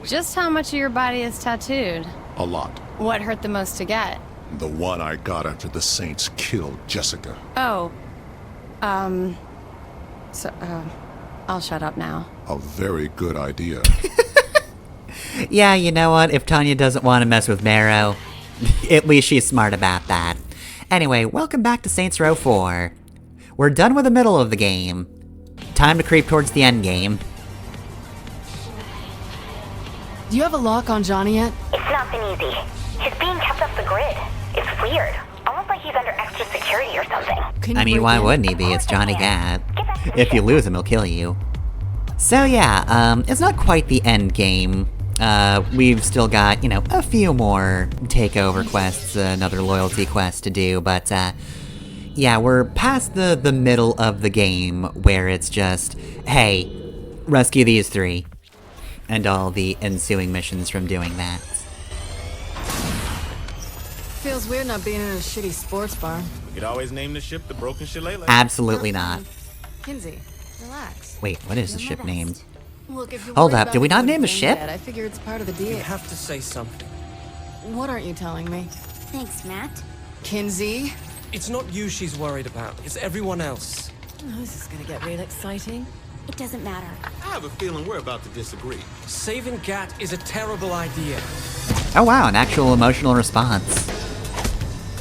Just how much of your body is tattooed? A lot. What hurt the most to get? The one I got after the Saints killed Jessica. Oh. I'll shut up now. A very good idea. Yeah, you know what? If Tanya doesn't want to mess with Marrow, at least she's smart about that. Anyway, welcome back to Saints Row 4. We're done with the middle of the game. Time to creep towards the end game. Do you have a lock on Johnny yet? It's not been easy. He's being kept off the grid. It's weird. Almost like he's under extra security or something. I mean, why wouldn't he be? It's Johnny Gat. If you lose him, he'll kill you. So yeah, it's not quite the end game. We've still got, you know, a few more takeover quests, another loyalty quest to do, but, yeah, we're past the middle of the game, where it's just, hey, rescue these three, and all the ensuing missions from doing that. Feels weird not being in a shitty sports bar. We could always name the ship the Broken Shillelagh. Absolutely not. Kinsey, relax. Wait, what is the ship named? Look, if you're Hold worried up, about did we not it name the going ship? bad, I figure it's part of the deal. You have to say something. What aren't you telling me? Thanks, Matt. Kinsey? It's not you she's worried about, it's everyone else. Oh, this is gonna get real exciting. It doesn't matter. I have a feeling we're about to disagree. Saving Gat is a terrible idea. Oh wow, an actual emotional response.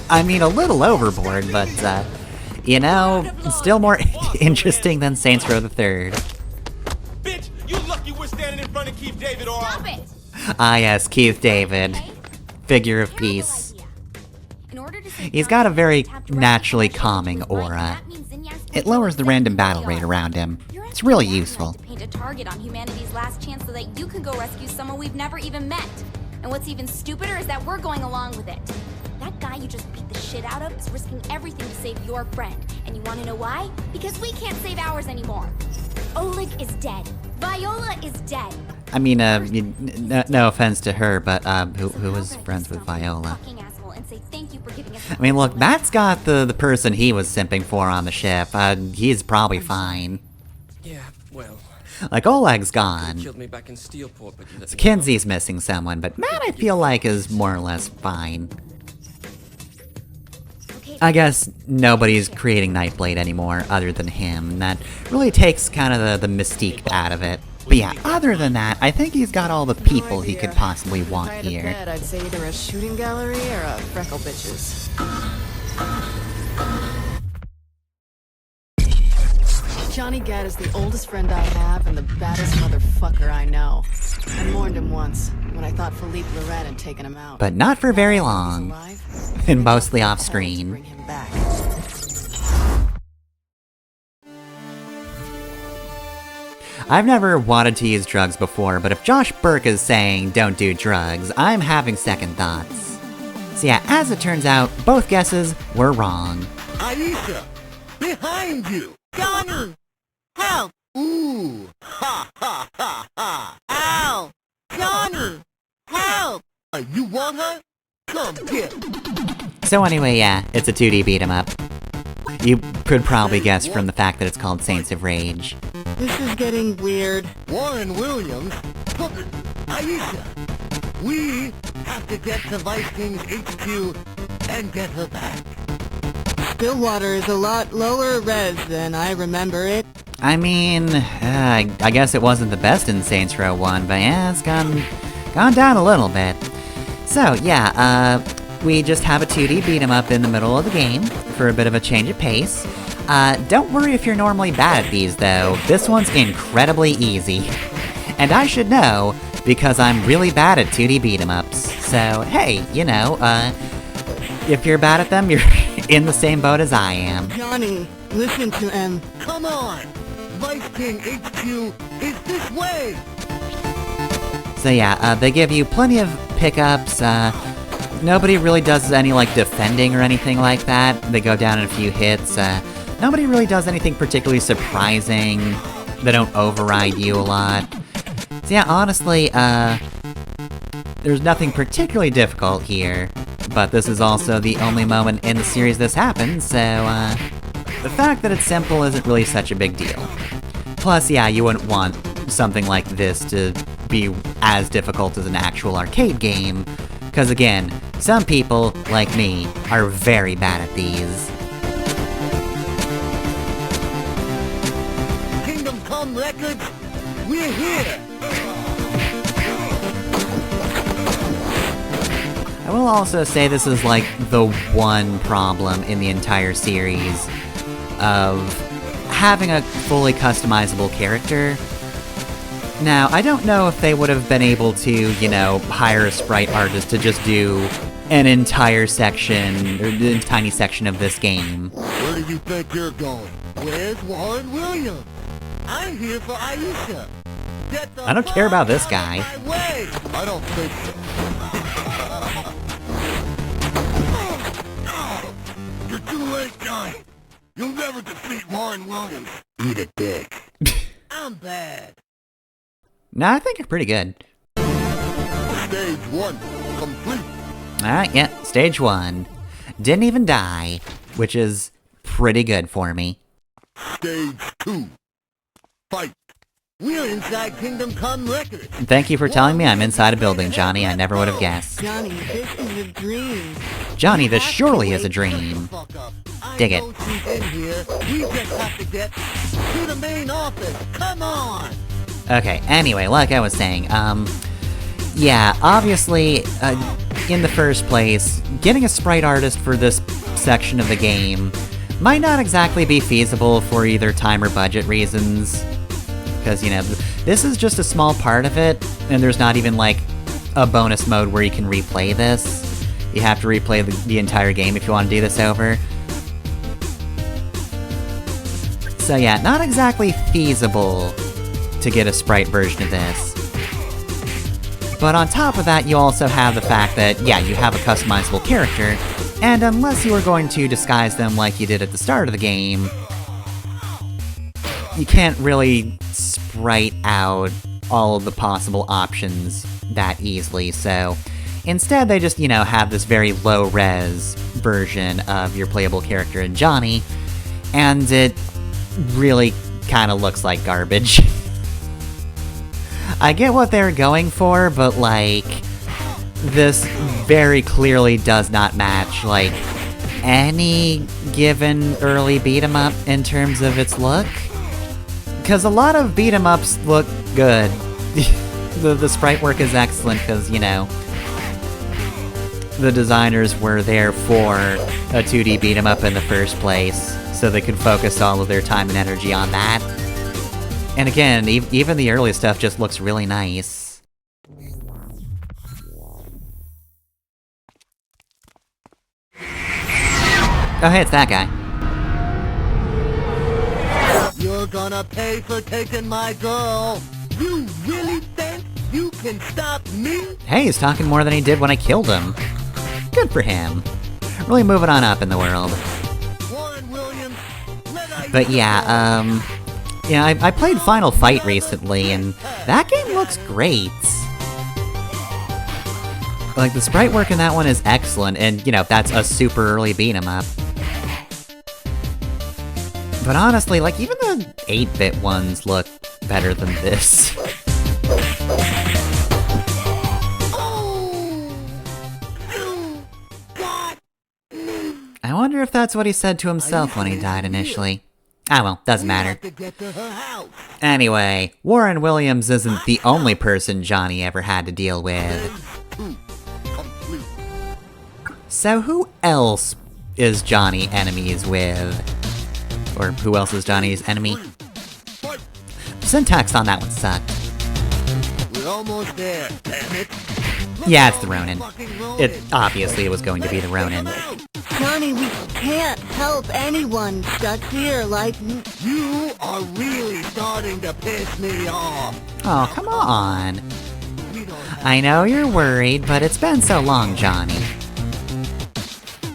I mean, a little overboard, but, you know, still more interesting than Saints Row the Third. Bitch, you lucky we're standing in front of Keith David or... Stop it! Ah yes, Keith David. Figure of peace. He's got a very naturally calming aura. It lowers the random battle rate around him. It's really useful. To paint a target on humanity's last chance so that you can go rescue someone we've never even met. And what's even stupider is that we're going along with it. That guy you just beat the shit out of is risking everything to save your friend. And you want to know why? Because we can't save ours anymore. Oleg is dead. Viola is dead. I mean, no offense to her, but, who was friends with Viola? I mean, look, Matt's got the person he was simping for on the ship. He's probably fine. Yeah, well... Like, Oleg's gone. Killed me back in Steelport, but you let So me Kinsey's missing someone, but Matt, I feel like, is more or less fine. I guess nobody's creating Nightblade anymore other than him, and that really takes kind of the mystique out of it. But yeah, other than that, I think he's got all the people he could possibly want If I had a here. bet, I'd say either a shooting gallery or a freckle bitches. Johnny Gat is the oldest friend I have and the baddest motherfucker I know. I mourned him once, when I thought Philippe Lorette had taken him out. But not for very He's long, alive, and mostly I'll off to screen. bring him back. I've never wanted to use drugs before, but if Josh Burke is saying don't do drugs, I'm having second thoughts. So yeah, as it turns out, both guesses were wrong. Aisha! Behind you! Johnny! Help! Ooh! Ha ha ha ha! Ow! Johnny! Help! You want her? Come get So anyway, yeah, it's a 2D beat 'em up. You could probably guess from the fact that it's called Saints of Rage. This is getting weird. Warren Williams. Look, Aisha! We have to get to Vice King's HQ and get her back. Stillwater is a lot lower res than I remember it. I mean, I guess it wasn't the best in Saints Row 1, but yeah, it's gone down a little bit. So, yeah, we just have a 2D beat 'em up in the middle of the game, for a bit of a change of pace. Don't worry if you're normally bad at these, though. This one's incredibly easy. And I should know, because I'm really bad at 2D beat 'em ups. So, hey, you know, if you're bad at them, you're in the same boat as I am. Johnny, listen to him. Come on! Vice King HQ is this way! So yeah, they give you plenty of pickups, nobody really does any, like, defending or anything like that. They go down in a few hits, nobody really does anything particularly surprising. They don't override you a lot. So yeah, honestly, there's nothing particularly difficult here, but this is also the only moment in the series this happens, so, the fact that it's simple isn't really such a big deal. Plus, yeah, you wouldn't want something like this to be as difficult as an actual arcade game, because again, some people, like me, are very bad at these. Kingdom Come Records, we're here! I will also say this is like the one problem in the entire series of having a fully customizable character. Now, I don't know if they would have been able to, you know, hire a sprite artist to just do an entire section, or a tiny section of this game. Where do you think you're going? Where's Warren Williams? I'm here for Aisha. Get the I don't care about this fuck guy. out of my way. I don't think so. You're too late, Johnny. You'll never defeat Warren Williams. Eat a dick. I'm bad. No, I think you're pretty good. Stage 1 complete. Alright, yeah, stage 1. Didn't even die, which is pretty good for me. Stage 2 fight. We're inside Kingdom Come Records. Thank you for telling me I'm inside a building, Johnny. I never would have guessed. Johnny, this is a dream. Johnny, this surely is a dream. Dig it. I know she's in here. We just have to get to the main office. Come on. Okay, anyway, like I was saying, yeah, obviously, in the first place, getting a sprite artist for this section of the game might not exactly be feasible for either time or budget reasons. Because, you know, this is just a small part of it, and there's not even, like, a bonus mode where you can replay this. You have to replay the entire game if you want to do this over. So yeah, not exactly feasible to get a sprite version of this. But on top of that, you also have the fact that, yeah, you have a customizable character, and unless you are going to disguise them like you did at the start of the game, you can't really sprite out all of the possible options that easily, so instead they just, you know, have this very low-res version of your playable character in Johnny, and it really kind of looks like garbage. I get what they're going for, but, like, this very clearly does not match, like, any given early beat-em-up in terms of its look. Because a lot of beat-em-ups look good. The sprite work is excellent, because, you know, the designers were there for a 2D beat-em-up in the first place, so they could focus all of their time and energy on that. And again, even the early stuff just looks really nice. Oh hey, it's that guy. You're gonna pay for taking my girl. You really think you can stop me? Hey, he's talking more than he did when I killed him. Good for him. Really moving on up in the world. Warren Williams, but yeah, yeah, I played Final Fight recently, and that game looks great. Like, the sprite work in that one is excellent, and, you know, that's a super early beat-em-up. But honestly, like, even the 8-bit ones look better than this. I wonder if that's what he said to himself when he died initially. Ah well, doesn't matter. Anyway, Warren Williams isn't the only person Johnny ever had to deal with. So who else is Johnny enemies with? Or who else is Johnny's enemy? Syntax on that one sucked. We're almost there, damn it. Yeah, it's the Ronin. Obviously it was going to be the Ronin. Johnny, we can't help anyone stuck here like... You are really starting to piss me off. Oh, come on. I know you're worried, but it's been so long, Johnny.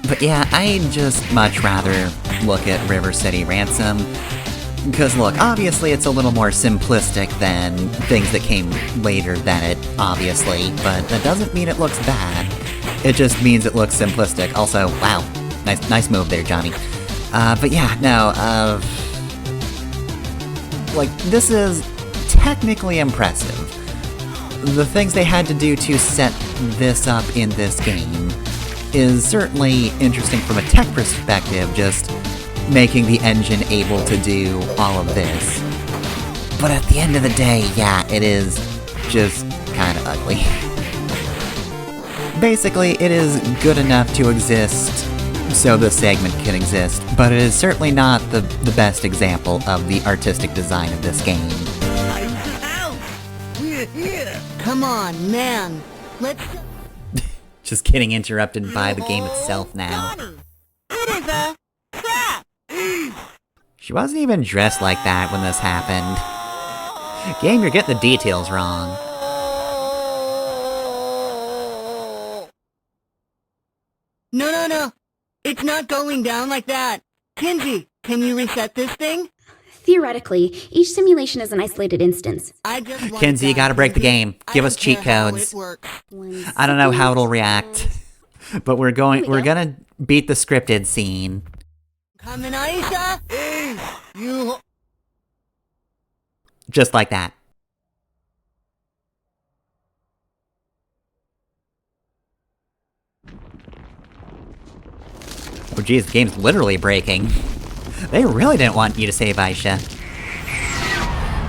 But yeah, I'd just much rather look at River City Ransom. Because look, obviously it's a little more simplistic than things that came later than it, obviously, but that doesn't mean it looks bad. It just means it looks simplistic. Also, wow, nice move there, Johnny. But yeah, no, like, this is technically impressive. the things they had to do to set this up in this game is certainly interesting from a tech perspective, just making the engine able to do all of this. But at the end of the day, yeah, it is just kinda ugly. Basically, it is good enough to exist so the segment can exist, but it is certainly not the best example of the artistic design of this game. We're here. Come on, man. Let's... Just getting interrupted by the game itself now. It is a trap! She wasn't even dressed like that when this happened. Game, you're getting the details wrong. No. It's not going down like that. Kinsey, can you reset this thing? Theoretically, each simulation is an isolated instance. Kinsey, you gotta break the game. Give us cheat codes. I don't know how it'll react. But we're gonna beat the scripted scene. Come in, Aisha! Hey, you... Just like that. Oh geez, the game's literally breaking. They really didn't want you to save Aisha.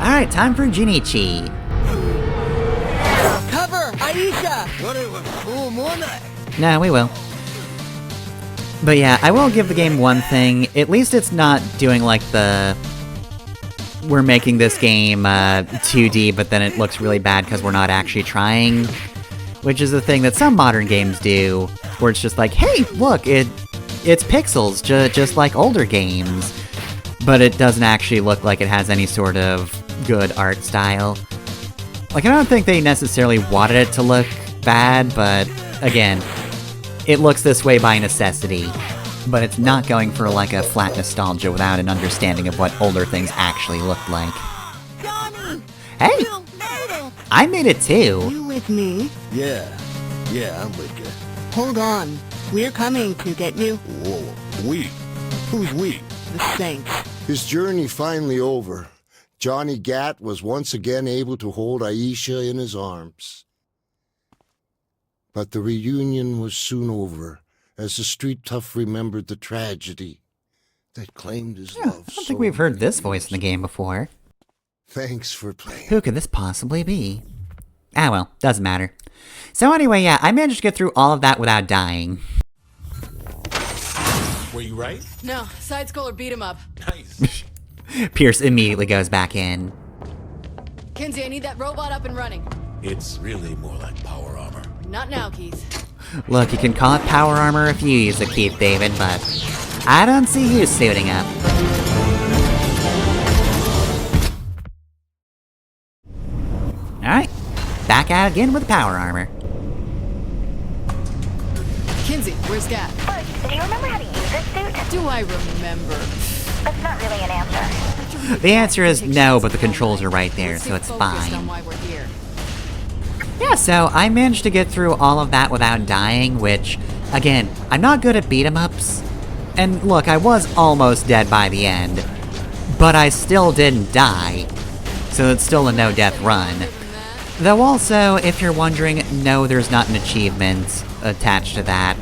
Alright, time for Junichi. Cover, Aisha! No, we will. But yeah, I will give the game one thing. At least it's not doing like the... We're making this game 2D, but then it looks really bad because we're not actually trying. Which is the thing that some modern games do, where it's just like, hey, look, it's pixels, just like older games. But it doesn't actually look like it has any sort of good art style. Like, I don't think they necessarily wanted it to look bad, but again, it looks this way by necessity. But it's not going for like a flat nostalgia without an understanding of what older things actually looked like. Johnny! Hey! You made it! I made it too! You with me? Yeah, I'm with you. Hold on. We're coming to get you. Whoa, we? Who's we? The Saints. His journey finally over. Johnny Gat was once again able to hold Aisha in his arms. But the reunion was soon over, as the street tough remembered the tragedy that claimed his love. I don't think we've heard this voice in the game before. Thanks for playing. Who could this possibly be? Ah well, doesn't matter. So anyway, yeah, I managed to get through all of that without dying. Were you right? No, side-scroller beat him up. Nice. Pierce immediately goes back in. Kinsey, I need that robot up and running. It's really more like power armor. Not now, Keith. Look, you can call it power armor if you use it, Keith David, but I don't see you suiting up. Alright, back out again with power armor. Kinsey, where's Gat? Do you remember how to use this suit? Do I remember? That's not really an answer. The answer is no, but the controls are right there, so it's fine. On why we're here. Yeah, so I managed to get through all of that without dying, which, again, I'm not good at beat-em-ups. And look, I was almost dead by the end, but I still didn't die, so it's still a no-death run. Though also, if you're wondering, no, there's not an achievement attached to that.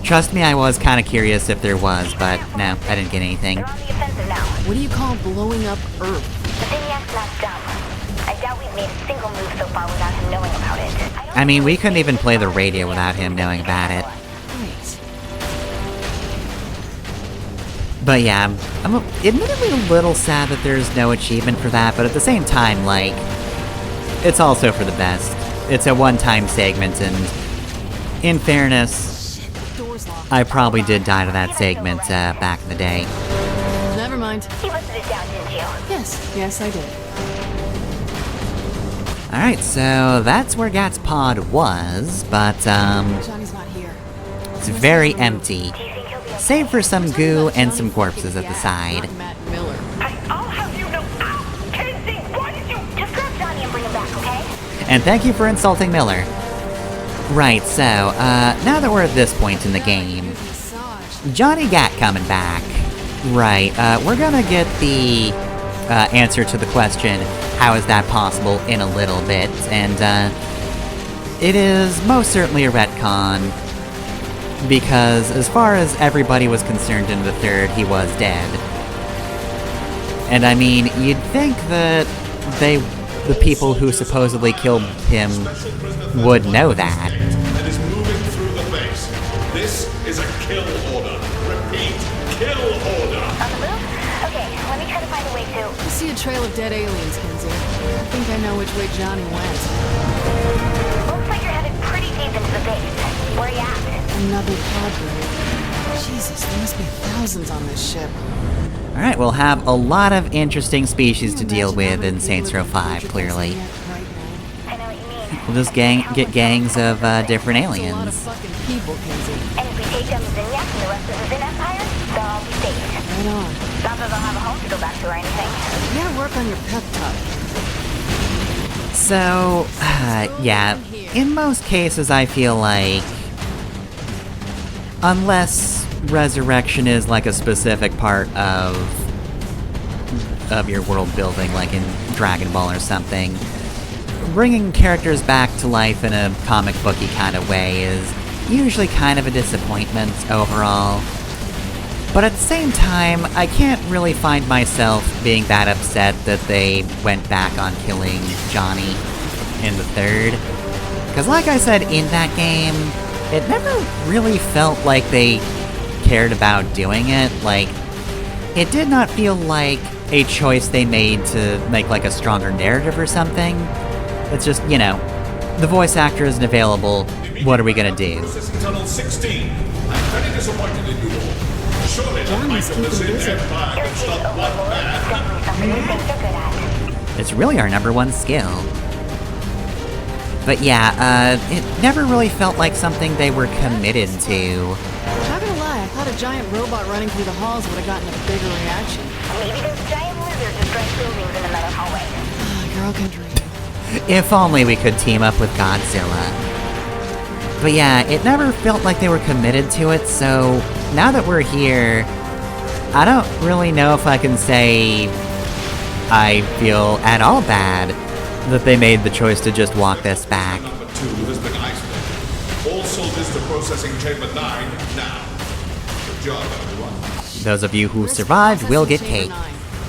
Trust me, I was kinda curious if there was, but no, I didn't get anything. They're on the offensive now. What do you call blowing up Earth? The Maniac's not dumb. I doubt we've made a single move so far without him knowing about it. I mean, we couldn't even play the radio without him knowing about it. Right. But yeah, I'm admittedly a little sad that there's no achievement for that, but at the same time, like, it's also for the best. It's a one-time segment, and in fairness, I probably did die to that segment back in the day. Never mind. You listed it down, didn't you? Yes, I did. Alright, so that's where Gat's pod was, but Johnny's not here. it's very empty. Save for some goo and some corpses at the side. Matt Miller. I'll have you know. Casey, why did you just grab Johnny and bring him back, okay? And thank you for insulting Miller. Right, so, now that we're at this point in the game, Johnny Gat coming back. Right, we're gonna get the answer to the question, how is that possible, in a little bit, and it is most certainly a retcon, because as far as everybody was concerned in the third, he was dead. And I mean, you'd think that the people who supposedly killed him would know that. And is moving through the base. This is a kill order. Repeat, kill order. On the move? Okay, let me try to find a way to... I see a trail of dead aliens, Kinsey. I think I know which way Johnny went. Looks like you're headed pretty deep into the base. Where are you at? Another pod rig. Jesus, there must be thousands on this ship. Alright, we'll have a lot of interesting species to deal with in Saints Row 5, clearly. I know what you mean. We'll just get gangs of different That's a lot of aliens. fucking people, Kinsey. And if we take down the Zinyak and the rest of the Zin Empire, they'll all be safe. Right on. Not that they'll have a home to go back to or anything. You gotta work on your pep talk. So, yeah, in most cases I feel like, unless Resurrection is like a specific part of your world building, like in Dragon Ball or something, bringing characters back to life in a comic booky kind of way is usually kind of a disappointment overall. But at the same time, I can't really find myself being that upset that they went back on killing Johnny in the third. Because like I said, in that game, it never really felt like they cared about doing it. Like, it did not feel like a choice they made to make like a stronger narrative or something. It's just, you know, the voice actor isn't available, what are we gonna do? Tunnel 16. I'm very disappointed in you all. Surely the might of the Zin Empire can stop one man. Definitely something you think they're good at. It's really our number one skill. But yeah, it never really felt like something they were committed to. Not gonna lie, I thought a giant robot running through the halls would have gotten a bigger reaction. Maybe there's a giant lizard just drank buildings in another hallway. Girl can dream. If only we could team up with Godzilla. But yeah, it never felt like they were committed to it, so now that we're here, I don't really know if I can say I feel at all bad that they made the choice to just walk this back. Number 2 has been isolated. All soldiers to processing chamber 9 now. Good job, everyone. Those of you who survived will get cake.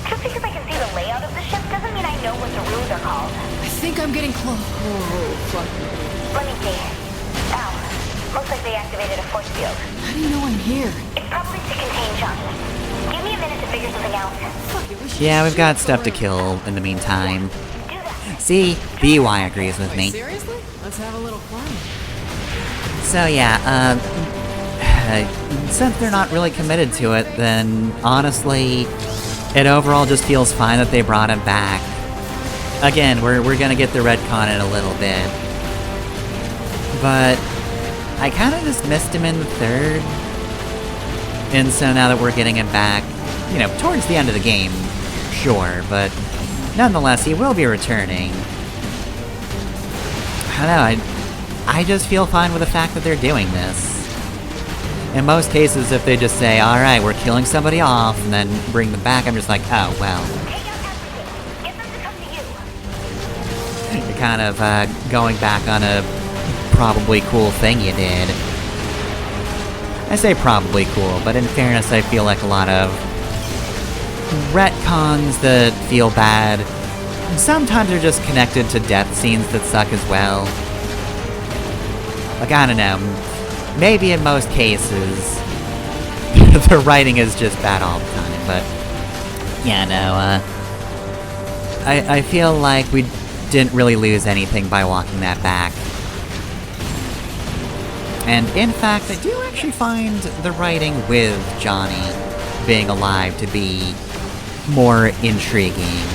Just because I can see the layout of the ship doesn't mean I know what the rooms are called. I think I'm getting close. Oh, fuck. Let me see. Ow. Looks like they activated a force field. How do you know I'm here? It's probably to contain Johnny. Give me a minute to figure something out. Fuck it, we should Yeah, we've shoot got for stuff to it. kill in the meantime. Do that. See, BY agrees with Wait, me. seriously? Let's have a little fun. So yeah, since they're not really committed to it, then honestly, it overall just feels fine that they brought him back. Again, we're gonna get the retcon in a little bit. But I kinda just missed him in the third. And so now that we're getting him back, you know, towards the end of the game, sure, but nonetheless, he will be returning. I don't know, I just feel fine with the fact that they're doing this. In most cases, if they just say, alright, we're killing somebody off, and then bring them back, I'm just like, oh, well. Take out everything. Get them to come to you. You're kind of going back on a probably cool thing you did. I say probably cool, but in fairness, I feel like a lot of retcons that feel bad sometimes are just connected to death scenes that suck as well. Like, I don't know, maybe in most cases, the writing is just bad all the time, but yeah, no, I feel like we didn't really lose anything by walking that back. And in fact, I do actually find the writing with Johnny being alive to be more intriguing.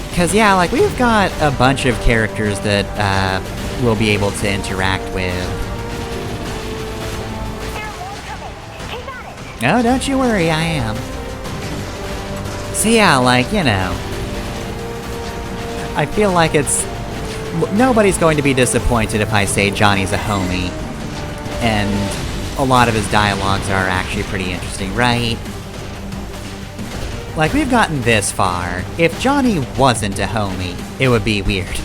Because yeah, like, we've got a bunch of characters that we'll be able to interact with. There are more coming. Keep at it. Oh, don't you worry, I am. So yeah, like, you know, I feel like nobody's going to be disappointed if I say Johnny's a homie. And a lot of his dialogues are actually pretty interesting, right? Like, we've gotten this far. If Johnny wasn't a homie, it would be weird.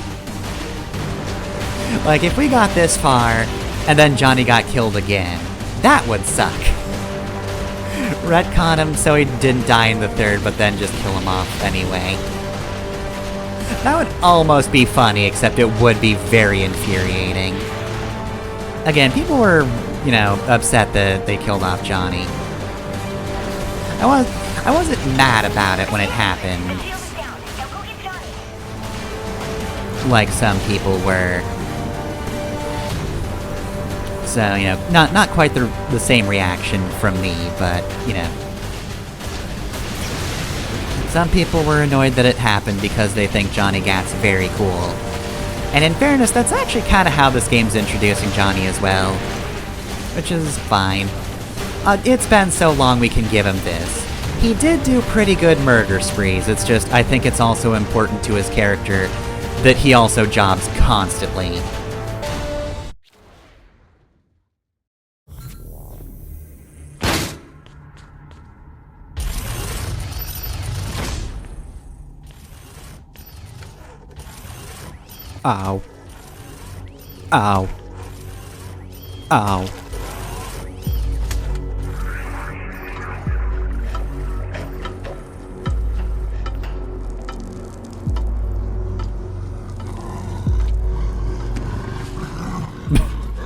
Like, if we got this far, and then Johnny got killed again, that would suck. Retcon him so he didn't die in the third, but then just kill him off anyway. That would almost be funny, except it would be very infuriating. Again, people were, you know, upset that they killed off Johnny. I wasn't mad about it when it happened. Like some people were. So, you know, not quite the same reaction from me, but, you know. Some people were annoyed that it happened because they think Johnny Gat's very cool. And in fairness, that's actually kind of how this game's introducing Johnny as well. Which is fine. It's been so long we can give him this. He did do pretty good murder sprees, it's just, I think it's also important to his character that he also jobs constantly. Ow. Ow. Ow.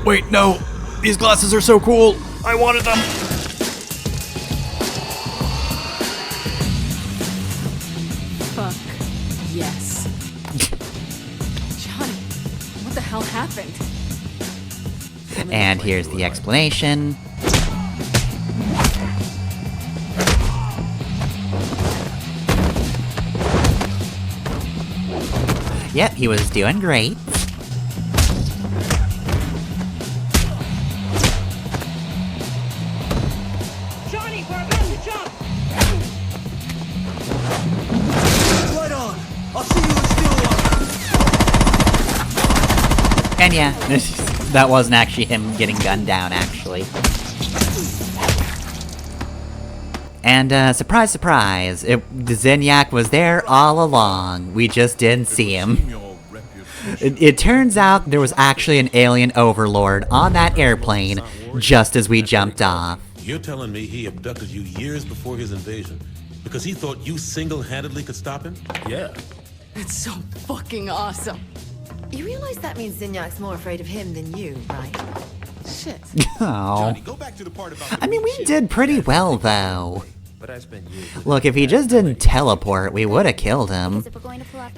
Wait, no! These glasses are so cool! I wanted them! Fuck. Yes. Johnny, what the hell happened? And here's the explanation. Yep, he was doing great. Johnny, we're about to jump! Right on! I'll see you in Stillwater! And yeah, that wasn't actually him getting gunned down, actually. And, surprise, surprise, the Zinyak was there all along. We just didn't see him. It turns out there was actually an alien overlord on that airplane just as we jumped off. You're telling me he abducted you years before his invasion because he thought you single-handedly could stop him? Yeah. That's so fucking awesome. You realize that means Zinyak's more afraid of him than you, right? Shit. Oh. I mean, we did pretty well, though. Look, if he just didn't teleport, we would've killed him.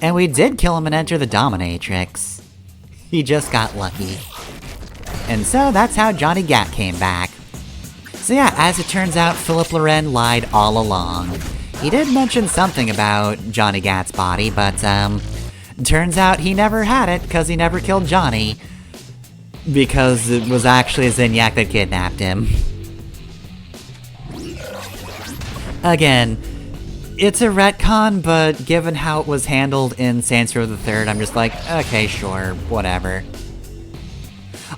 And we did kill him and enter the Dominatrix. He just got lucky. And so that's how Johnny Gat came back. So yeah, as it turns out, Philip Loren lied all along. He did mention something about Johnny Gat's body, but, turns out he never had it, because he never killed Johnny. Because it was actually Zinyak that kidnapped him. Again, it's a retcon, but given how it was handled in Saints Row the Third, I'm just like, okay, sure, whatever.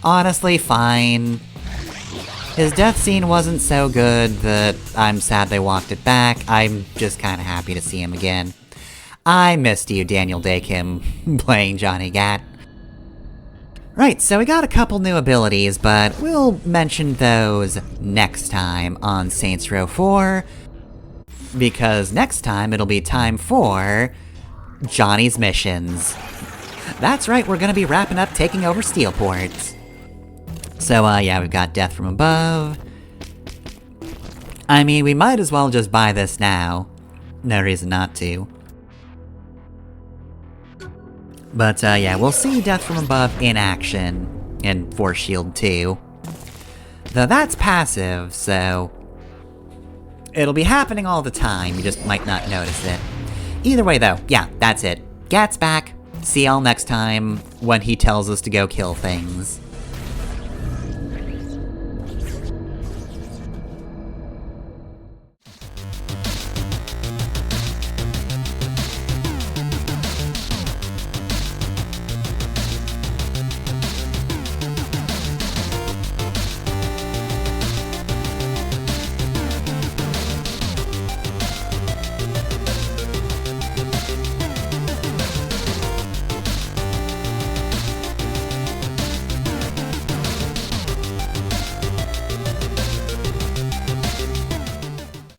Honestly, fine. His death scene wasn't so good that I'm sad they walked it back. I'm just kinda happy to see him again. I missed you, Daniel Day-Kim, playing Johnny Gat. Right, so we got a couple new abilities, but we'll mention those next time on Saints Row 4, because next time it'll be time for Johnny's missions. That's right, we're gonna be wrapping up taking over Steelport. So, yeah, we've got Death from Above. I mean, we might as well just buy this now. No reason not to. But, yeah, we'll see Death from Above in action in Force Shield 2. Though that's passive, so it'll be happening all the time, you just might not notice it. Either way, though, yeah, that's it. Gat's back. See y'all next time when he tells us to go kill things.